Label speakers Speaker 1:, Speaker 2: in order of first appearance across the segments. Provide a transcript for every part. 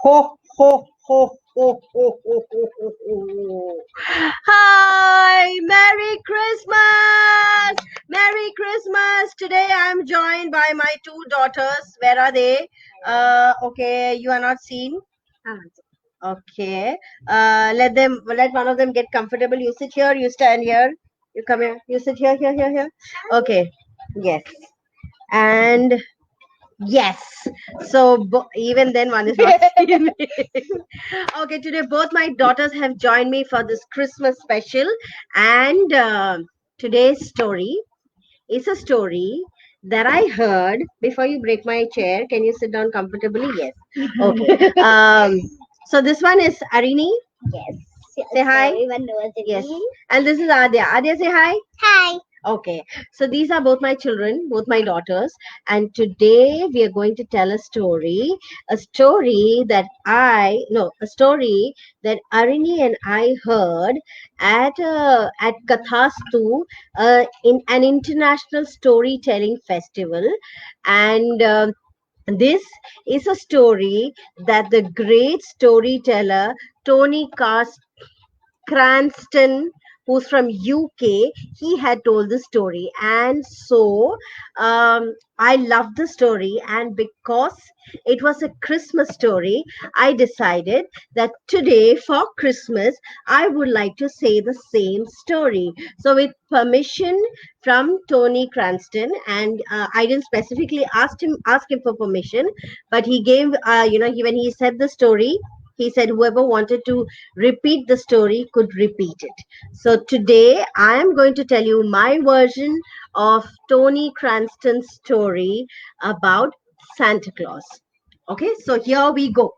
Speaker 1: Ho, ho, ho, ho, ho, ho, ho, ho, ho. Hi, Merry Christmas! Merry Christmas! Today I'm joined by my two daughters. Where are they? Okay, you are not seen. Okay. Let one of them get comfortable. You sit here, you stand here. You come here. You sit here, here, here, here. Okay. Yes. And yes. So even then, one is not seen. Okay, today both my daughters have joined me for this Christmas special, and today's story is a story that I heard. Before you break my chair, can you sit down comfortably? Yes. Okay. So this one is Arini.
Speaker 2: Yes.
Speaker 1: Say hi.
Speaker 2: Everyone knows it.
Speaker 1: Yes. And this is Adya. Adya, say hi.
Speaker 2: Hi.
Speaker 1: Okay, so these are both my children, both my daughters, and today we are going to tell a story that a story that Arini and I heard at Kathastu, in an international storytelling festival, and this is a story that the great storyteller Tony Cranston, who's from UK, he had told the story, and so I loved the story. And because it was a Christmas story, I decided that today for Christmas I would like to say the same story. So, with permission from Tony Cranston, and I didn't specifically ask him for permission, but he gave when he said the story. He said whoever wanted to repeat the story could repeat it. So today I am going to tell you my version of Tony Cranston's story about Santa Claus. Okay, so here we go.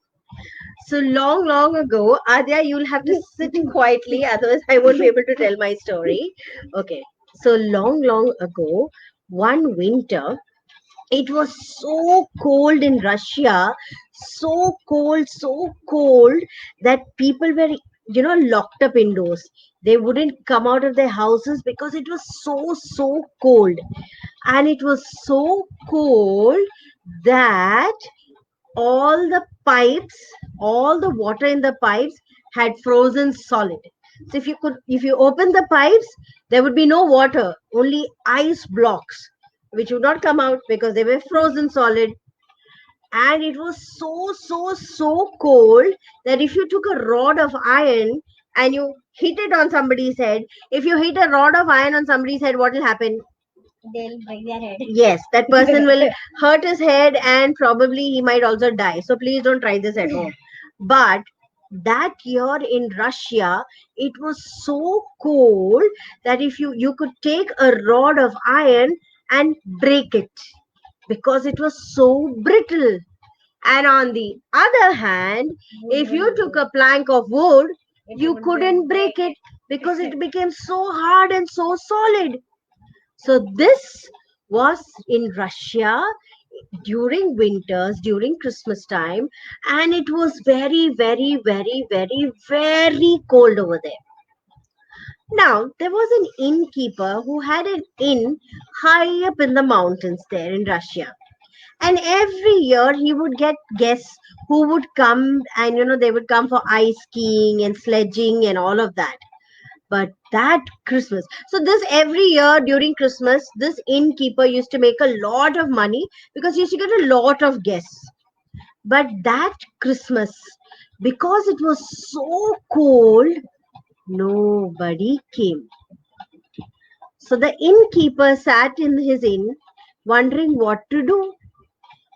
Speaker 1: So long ago, Adya, you'll have to sit quietly, otherwise I won't be able to tell my story. Okay, so long ago, one winter, it was so cold in Russia, so cold that people were, locked up indoors. They wouldn't come out of their houses because it was so cold. And it was so cold that all the pipes, all the water in the pipes had frozen solid. So if you open the pipes, there would be no water, only ice blocks, which would not come out because they were frozen solid. And it was so cold that if you took a rod of iron and you hit it on somebody's head, if you hit a rod of iron on somebody's head, what will happen?
Speaker 2: They'll break their head.
Speaker 1: Yes, that person will hurt his head and probably he might also die. So please don't try this at home. But that year in Russia, it was so cold that if you could take a rod of iron and break it because it was so brittle. And on the other hand, if you took a plank of wood, you couldn't break it because it became so hard and so solid. So this was in Russia during winters, during Christmas time, and it was very cold over there. Now, there was an innkeeper who had an inn high up in the mountains there in Russia. And every year he would get guests who would come, and they would come for ice skiing and sledging and all of that. But that Christmas, so this every year during Christmas, this innkeeper used to make a lot of money because he used to get a lot of guests. But that Christmas, because it was so cold, nobody came. So the innkeeper sat in his inn wondering what to do.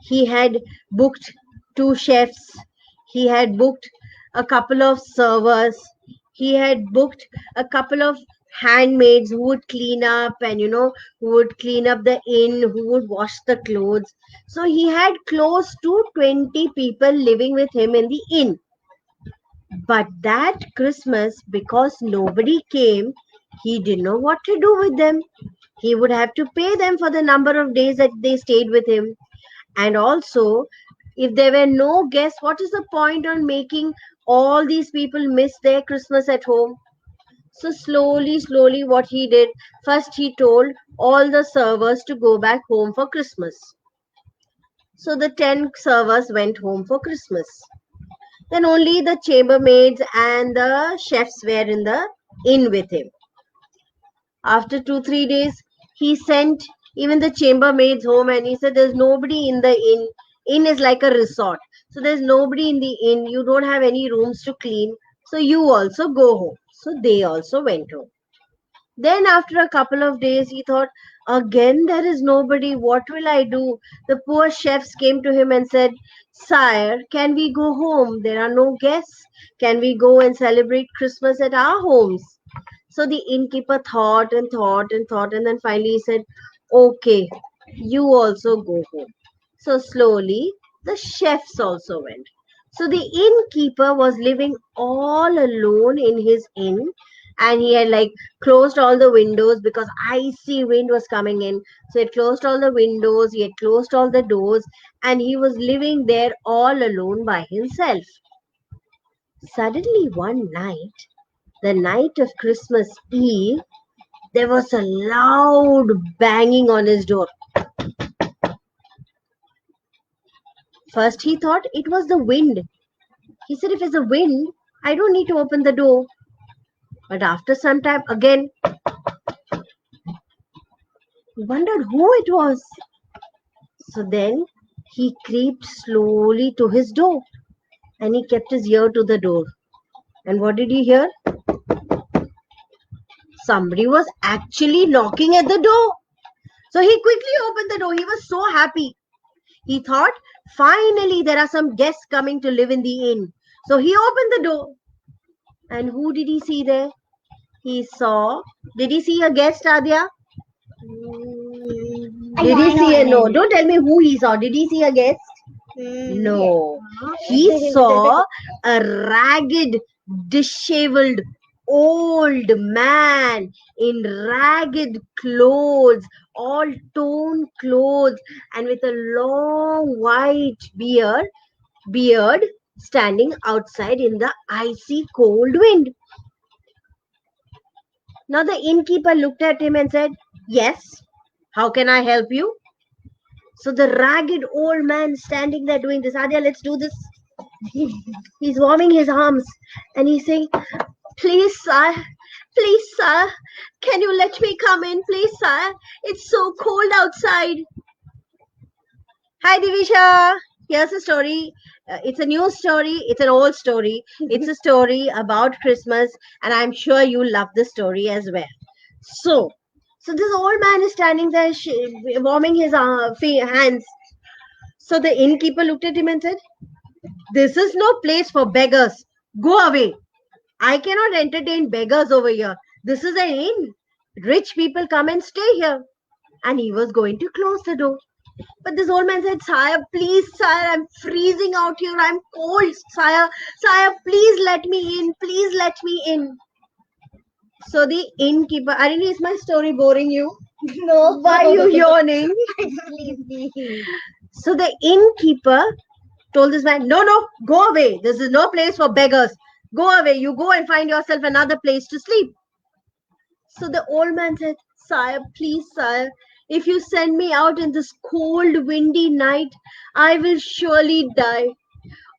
Speaker 1: He had booked two chefs, he had booked a couple of servers, he had booked a couple of handmaids who would clean up and who would clean up the inn, who would wash the clothes. So he had close to 20 people living with him in the inn. But that Christmas, because nobody came, he didn't know what to do with them. He would have to pay them for the number of days that they stayed with him. And also, if there were no guests, what is the point on making all these people miss their Christmas at home? So slowly, what he did, first he told all the servers to go back home for Christmas. So the 10 servers went home for Christmas. Then only the chambermaids and the chefs were in the inn with him. After 2 3 days, he sent even the chambermaids home and he said, "There's nobody in the inn. Inn is like a resort. So there's nobody in the inn. You don't have any rooms to clean. So you also go home." So they also went home. Then, after a couple of days, he thought, "Again, there is nobody. What will I do?" The poor chefs came to him and said, "Sire, can we go home? There are no guests. Can we go and celebrate Christmas at our homes?" So the innkeeper thought and thought and thought, and then finally he said, "Okay, you also go home." So slowly, the chefs also went. So the innkeeper was living all alone in his inn, and he had like closed all the windows because icy wind was coming in. So he had closed all the windows, he had closed all the doors, and he was living there all alone by himself. Suddenly, one night, the night of Christmas Eve, there was a loud banging on his door. First, he thought it was the wind. He said, "If it's the wind, I don't need to open the door." But after some time, again, he wondered who it was. So then he crept slowly to his door and he kept his ear to the door. And what did he hear? Somebody was actually knocking at the door. So he quickly opened the door. He was so happy. He thought, finally, there are some guests coming to live in the inn. So he opened the door. And who did he see there? He saw. Did he see a guest, Adya? Did he see a no? Don't tell me who he saw. Did he see a guest? No. He saw a ragged, disheveled old man in ragged clothes, all torn clothes, and with a long white beard standing outside in the icy cold wind. Now the innkeeper looked at him and said, "Yes, how can I help you?" So the ragged old man standing there doing this, "Adya, let's do this." He's warming his arms and he's saying, "Please, sir, can you let me come in, please, sir? It's so cold outside." Hi, Divisha. Here's a story. It's a new story. It's an old story. It's a story about Christmas, and I'm sure you love the story as well. So this old man is standing there warming his hands. So the innkeeper looked at him and said, "This is no place for beggars. Go away. I cannot entertain beggars over here. This is an inn. Rich people come and stay here." And he was going to close the door. But this old man said, "Sire, please, sire, I'm freezing out here. I'm cold, sire. Sire, please let me in. Please let me in." So the innkeeper, Arini, is my story boring you?
Speaker 2: No.
Speaker 1: Why are you yawning? So the innkeeper told this man, "No, no, go away. This is no place for beggars. Go away. You go and find yourself another place to sleep." So the old man said, "Sire, please, sire, if you send me out in this cold, windy night, I will surely die.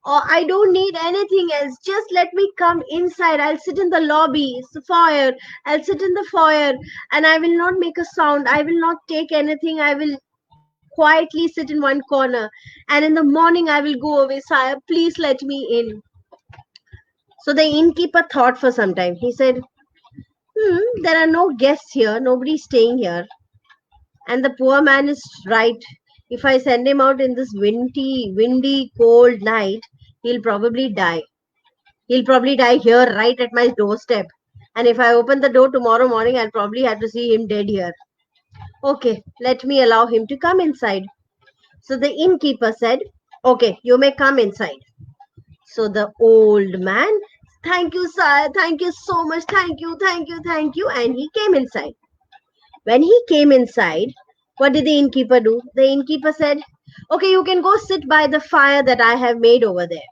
Speaker 1: Or I don't need anything else. Just let me come inside. I'll sit in the lobby, it's the foyer. I'll sit in the foyer and I will not make a sound. I will not take anything. I will quietly sit in one corner. And in the morning, I will go away. Sire, please let me in." So the innkeeper thought for some time. He said, "There are no guests here. Nobody's staying here. And the poor man is right. If I send him out in this windy, cold night, he'll probably die. He'll probably die here right at my doorstep. And if I open the door tomorrow morning, I'll probably have to see him dead here. Okay, let me allow him to come inside." So the innkeeper said, "Okay, you may come inside." So the old man, "Thank you, sir. Thank you so much. Thank you, thank you, thank you." And he came inside. When he came inside, what did the innkeeper do? The innkeeper said, "Okay, you can go sit by the fire that I have made over there."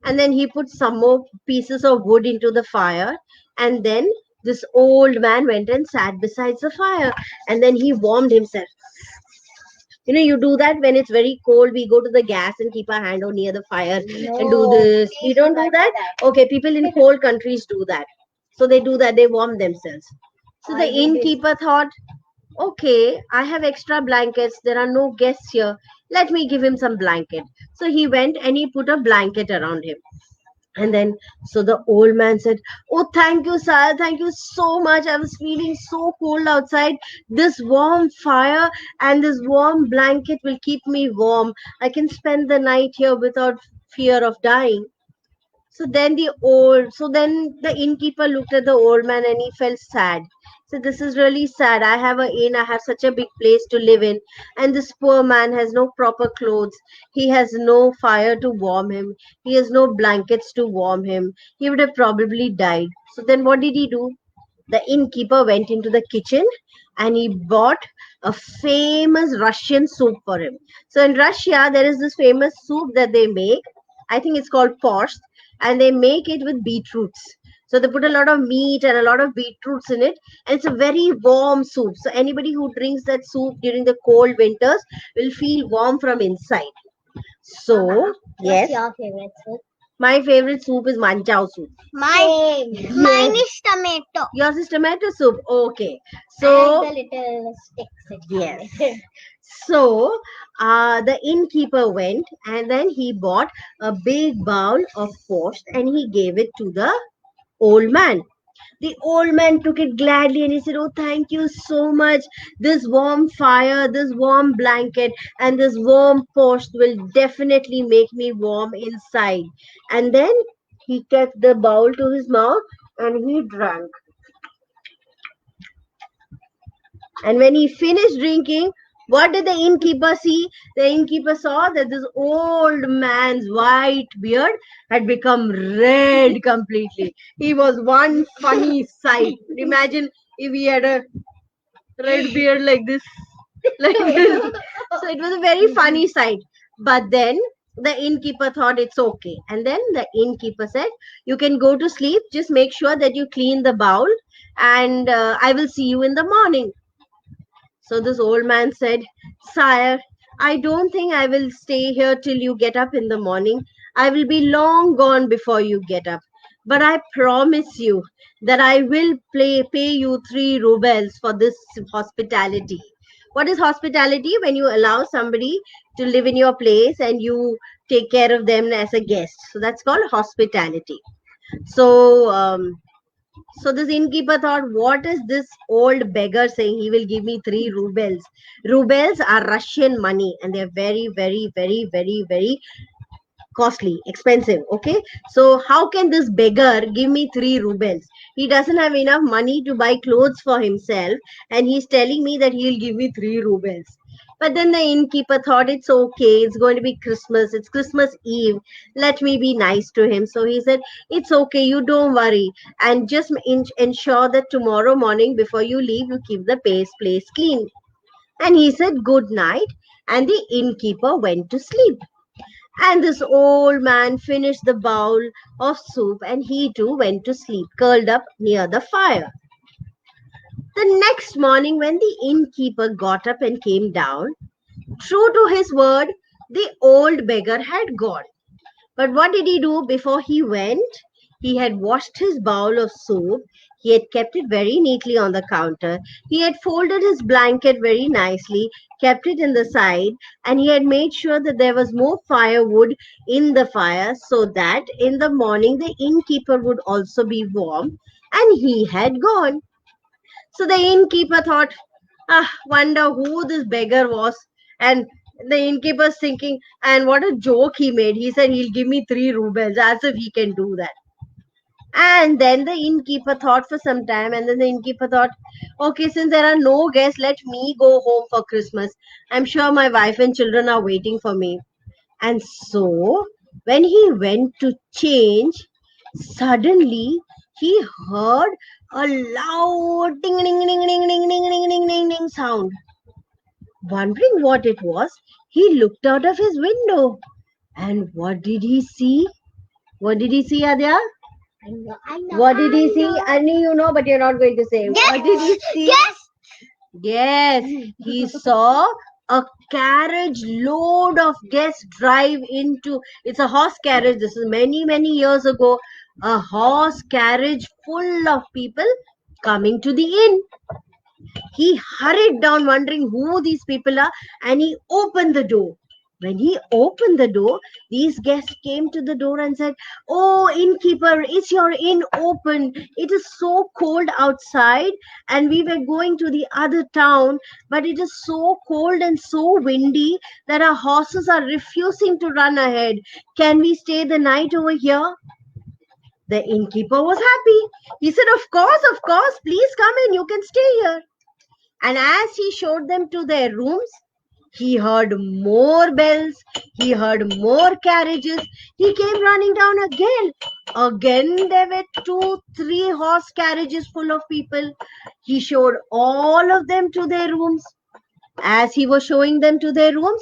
Speaker 1: And then he put some more pieces of wood into the fire. And then this old man went and sat beside the fire. And then he warmed himself. You do that when it's very cold. We go to the gas and keep our hand on near the fire and do
Speaker 2: No,
Speaker 1: this. We
Speaker 2: please
Speaker 1: don't
Speaker 2: do
Speaker 1: do
Speaker 2: not do
Speaker 1: that.
Speaker 2: that.
Speaker 1: Okay, people in cold countries do that. So they do that. They warm themselves. So the
Speaker 2: I did it.
Speaker 1: innkeeper thought, okay, I have extra blankets. There are no guests here. Let me give him some blanket. So he went and he put a blanket around him. And then, so the old man said, oh, thank you, sir. Thank you so much. I was feeling so cold outside. This warm fire and this warm blanket will keep me warm. I can spend the night here without fear of dying. So then the innkeeper looked at the old man and he felt sad. So this is really sad. I have a inn, I have such a big place to live in, and this poor man has no proper clothes. He has no fire to warm him. He has no blankets to warm him. He would have probably died. So then what did he do? The innkeeper went into the kitchen and he bought a famous Russian soup for him. So in Russia, there is this famous soup that they make. I think it's called Porscht, and they make it with beetroots. So they put a lot of meat and a lot of beetroots in it, and it's a very warm soup. So anybody who drinks that soup during the cold winters will feel warm from inside. So
Speaker 2: What's
Speaker 1: yes,
Speaker 2: your favorite soup?
Speaker 1: my favorite soup is manchow soup.
Speaker 2: Mine
Speaker 1: Yes.
Speaker 2: is tomato.
Speaker 1: Yours is tomato soup. Okay.
Speaker 2: I like
Speaker 1: So
Speaker 2: the little sticks it
Speaker 1: yes.
Speaker 2: come with.
Speaker 1: So the innkeeper went and then he bought a big bowl of post and he gave it to the old man. The old man took it gladly and he said, oh, thank you so much. This warm fire, this warm blanket, and this warm post will definitely make me warm inside. And then he kept the bowl to his mouth and he drank. And when he finished drinking, what did the innkeeper see? The innkeeper saw that this old man's white beard had become red completely. He was one funny sight. Imagine if he had a red beard like this, like this. So it was a very funny sight. But then the innkeeper thought it's okay. And then the innkeeper said, you can go to sleep. Just make sure that you clean the bowl and I will see you in the morning. So this old man said, sire, I don't think I will stay here till you get up in the morning. I will be long gone before you get up. But I promise you that I will pay you 3 rubles for this hospitality. What is hospitality? When you allow somebody to live in your place and you take care of them as a guest. So that's called hospitality. So so this innkeeper thought, what is this old beggar saying? He will give me 3 rubles. Rubles are Russian money and they're very, very, very, very, very costly, expensive. Okay. So how can this beggar give me 3 rubles? He doesn't have enough money to buy clothes for himself and he's telling me that he'll give me 3 rubles. But then the innkeeper thought it's okay, it's going to be Christmas, it's Christmas Eve, let me be nice to him. So he said, it's okay, you don't worry, and just ensure that tomorrow morning before you leave, you keep the place clean. And he said, good night, and the innkeeper went to sleep. And this old man finished the bowl of soup and he too went to sleep, curled up near the fire. The next morning, when the innkeeper got up and came down, true to his word, the old beggar had gone. But what did he do before he went? He had washed his bowl of soup. He had kept it very neatly on the counter. He had folded his blanket very nicely, kept it in the side, and he had made sure that there was more firewood in the fire so that in the morning the innkeeper would also be warm, and he had gone. So the innkeeper thought, wonder who this beggar was. And the innkeeper's thinking, and what a joke he made. He said he'll give me 3 rubles, as if he can do that. And then the innkeeper thought for some time, and then the innkeeper thought, okay, since there are no guests, let me go home for Christmas. I'm sure my wife and children are waiting for me. And so, when he went to change, suddenly he heard a loud ding ding ding ding ding ding ding ding ding ding sound. Wondering what it was, he looked out of his window. And what did he see? What did he see, Adya? What did he see? I know you know, but you're not going to say.
Speaker 2: Yes.
Speaker 1: What did he see?
Speaker 2: Yes.
Speaker 1: Yes, he saw a carriage load of guests drive into, it's a horse carriage, this is many years ago, a horse carriage full of people coming to the inn. He hurried down wondering who these people are, and he opened the door. When he opened the door, these guests came to the door and said, "Oh, innkeeper, is your inn open? It is so cold outside, and we were going to the other town, but it is so cold and so windy that our horses are refusing to run ahead. Can we stay the night over here?" The innkeeper was happy. He said, of course, please come in, you can stay here." And as he showed them to their rooms, he heard more bells, he heard more carriages. He came running down again. Again, there were 2, 3 horse carriages full of people. He showed all of them to their rooms. As he was showing them to their rooms,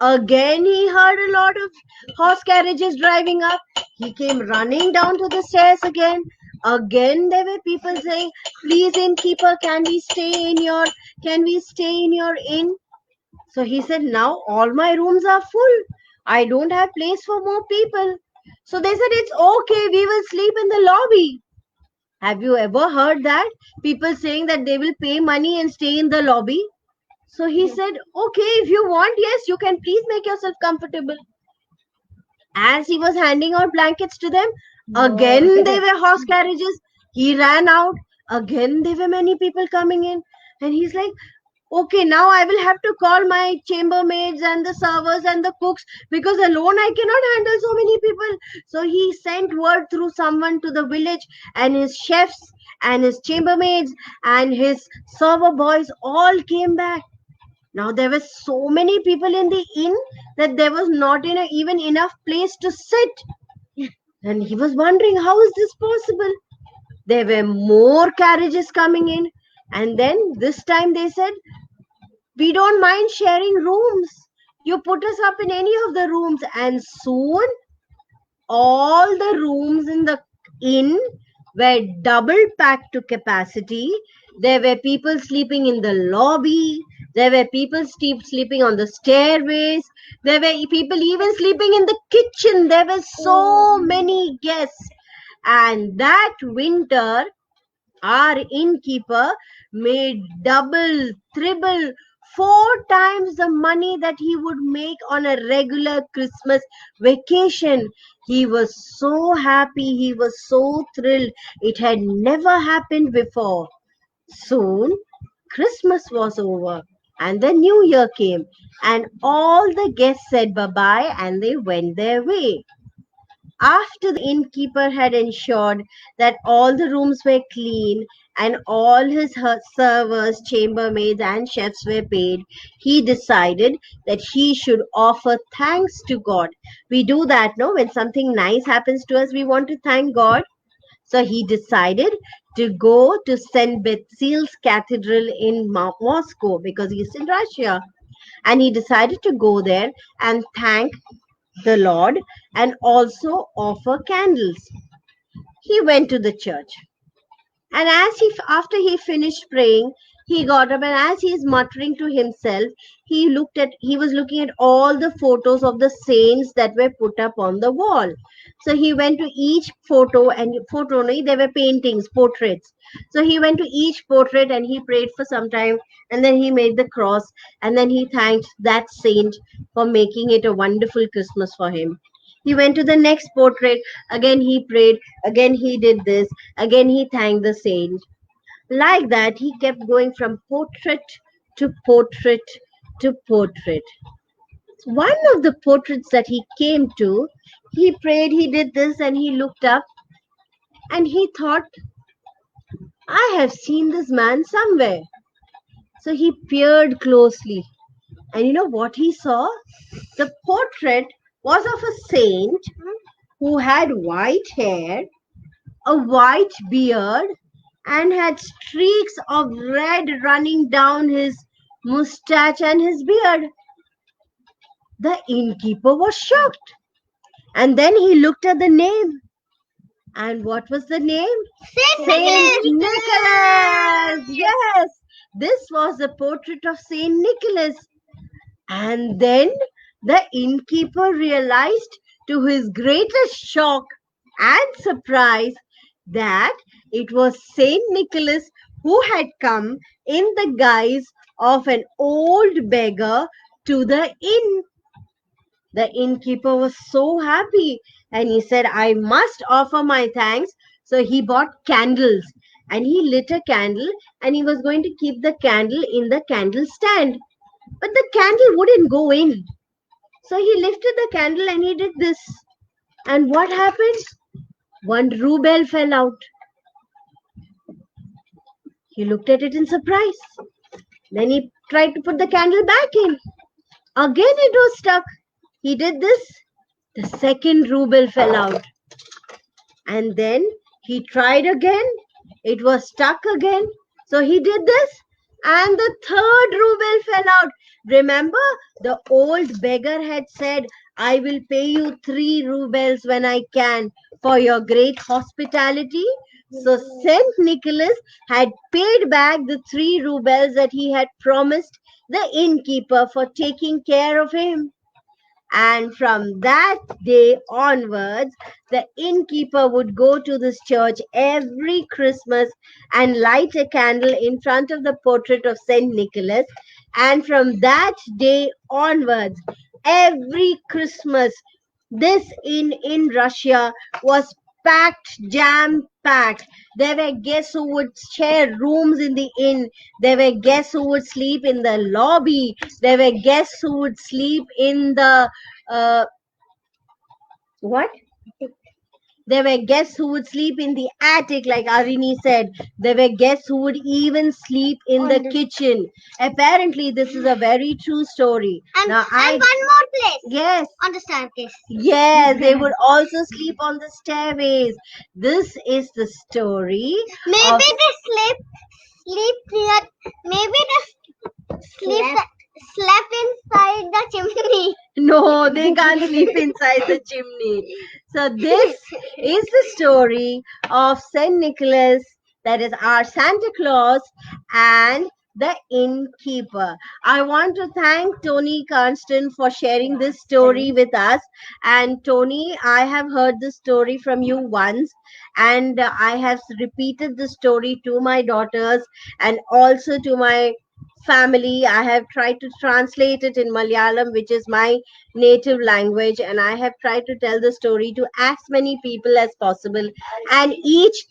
Speaker 1: again he heard a lot of horse carriages driving up. He came running down to the stairs again. Again there were people saying, "Please, innkeeper, can we stay in your inn?" So he said, "Now all my rooms are full. I don't have place for more people." So they said, "It's okay, we will sleep in the lobby." Have you ever heard that? People saying that they will pay money and stay in the lobby. So he said, "Okay, if you want, yes, you can please make yourself comfortable." As he was handing out blankets to them, again there were horse carriages. He ran out. Again there were many people coming in. And he's like, "Okay, now I will have to call my chambermaids and the servers and the cooks, because alone I cannot handle so many people." So he sent word through someone to the village, and his chefs and his chambermaids and his server boys all came back. Now there were so many people in the inn that there was not even enough place to sit. And he was wondering, how is this possible? There were more carriages coming in. And then this time they said, "We don't mind sharing rooms. You put us up in any of the rooms." And soon all the rooms in the inn were double packed to capacity. There were people sleeping in the lobby. There were people sleeping on the stairways. There were people even sleeping in the kitchen. There were so many guests. And that winter, our innkeeper made double, triple, 4 times the money that he would make on a regular Christmas vacation. He was so happy, he was so thrilled. It had never happened before. Soon, Christmas was over and the new year came, and all the guests said bye bye and they went their way. After the innkeeper had ensured that all the rooms were clean and all his servers, chambermaids, and chefs were paid, he decided that he should offer thanks to God. We do that, no? When something nice happens to us, we want to thank God. So he decided to go to St. Basil's Cathedral in Moscow, because he's in Russia. And he decided to go there and thank the Lord and also offer candles. He went to the church, and after he finished praying, he got up, and as he is muttering to himself, he was looking at all the photos of the saints that were put up on the wall. So he went to each photo, and photo no, there were paintings, portraits. So he went to each portrait and he prayed for some time, and then he made the cross, and then he thanked that saint for making it a wonderful Christmas for him. He went to the next portrait, again he prayed, again he did this, again he thanked the saint. Like that, he kept going from portrait to portrait to portrait. One of the portraits that he came to, he prayed, he did this, and he looked up and he thought, "I have seen this man somewhere." So he peered closely, and you know what he saw? The portrait was of a saint who had white hair, a white beard, and had streaks of red running down his mustache and his beard. The innkeeper was shocked. And then he looked at the name. And what was the name? Saint Nicholas! Yes! This was the portrait of Saint Nicholas. And then the innkeeper realized, to his greatest shock and surprise, that it was Saint Nicholas who had come in the guise of an old beggar to the inn. The innkeeper was so happy and he said, I must offer my thanks. So he bought candles and he lit a candle and he was going to keep the candle in the candle stand. But the candle wouldn't go in. So he lifted the candle and he did this. And what happened? One ruble fell out. He looked at it in surprise. Then he tried to put the candle back in. Again it was stuck. He did this. The second ruble fell out. And then he tried again. It was stuck again. So he did this. And the third ruble fell out. Remember, the old beggar had said, I will pay you 3 rubles when I can for your great hospitality. So Saint Nicholas had paid back the 3 rubles that he had promised the innkeeper for taking care of him. And from that day onwards, the innkeeper would go to this church every Christmas and light a candle in front of the portrait of Saint Nicholas. And from that day onwards, every Christmas, this inn in Russia was packed, jam packed. There were guests who would share rooms in the inn. There were guests who would sleep in the lobby. There were guests who would sleep in the uh, what? There were guests who would sleep in the attic, like Arini said. There were guests who would even sleep in the kitchen. Apparently, this is a very true story.
Speaker 2: And one more place.
Speaker 1: Yes.
Speaker 2: On the staircase.
Speaker 1: Yes, they would also sleep on the stairways. This is the story.
Speaker 2: Maybe
Speaker 1: of-
Speaker 2: they sleep near. Maybe they slept inside the chimney.
Speaker 1: No, they can't sleep inside the chimney. So this is the story of Saint Nicholas, that is our Santa Claus, and the innkeeper. I want to thank Tony Constant for sharing this story with us. And Tony, I have heard the story from you once, and I have repeated the story to my daughters and also to my family. I have tried to translate it in Malayalam, which is my native language, and I have tried to tell the story to as many people as possible. And each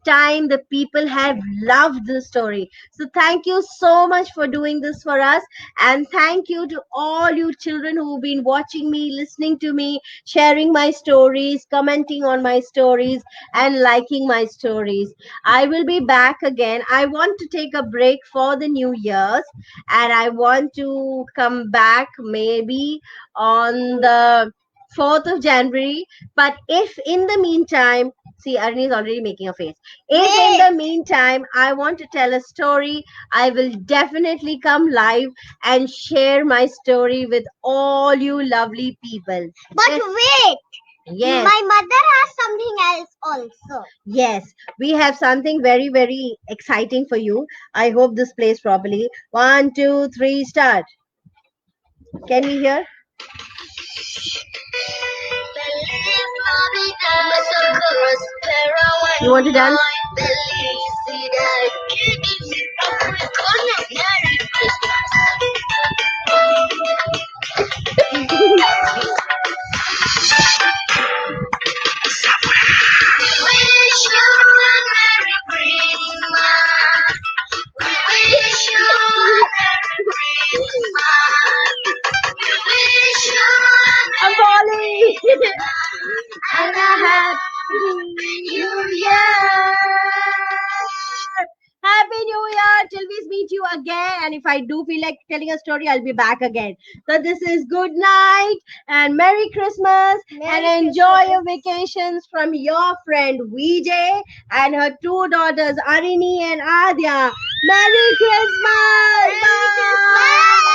Speaker 1: time the people have loved the story. So thank you so much for doing this for us, and thank you to all you children who've been watching me, listening to me, sharing my stories, commenting on my stories, and liking my stories. I will be back again. I want to take a break for the New Year's, and I want to come back maybe on the 4th of January. But if in the meantime, see, Arni is already making a face. If in the meantime I want to tell a story, I will definitely come live and share my story with all you lovely people.
Speaker 2: But
Speaker 1: Yes.
Speaker 2: wait,
Speaker 1: Yes.
Speaker 2: my mother has something else also.
Speaker 1: Yes, we have something very, very exciting for you. I hope this plays properly. 1, 2, 3, start. Can we hear? You want to dance? I'm falling. And a happy New Year. Happy New Year till we meet you again. And if I do feel like telling a story, I'll be back again. So this is good night and Merry Christmas, and enjoy your vacations from your friend Vijay and her 2 daughters Arini and Adya. Merry Christmas. Bye.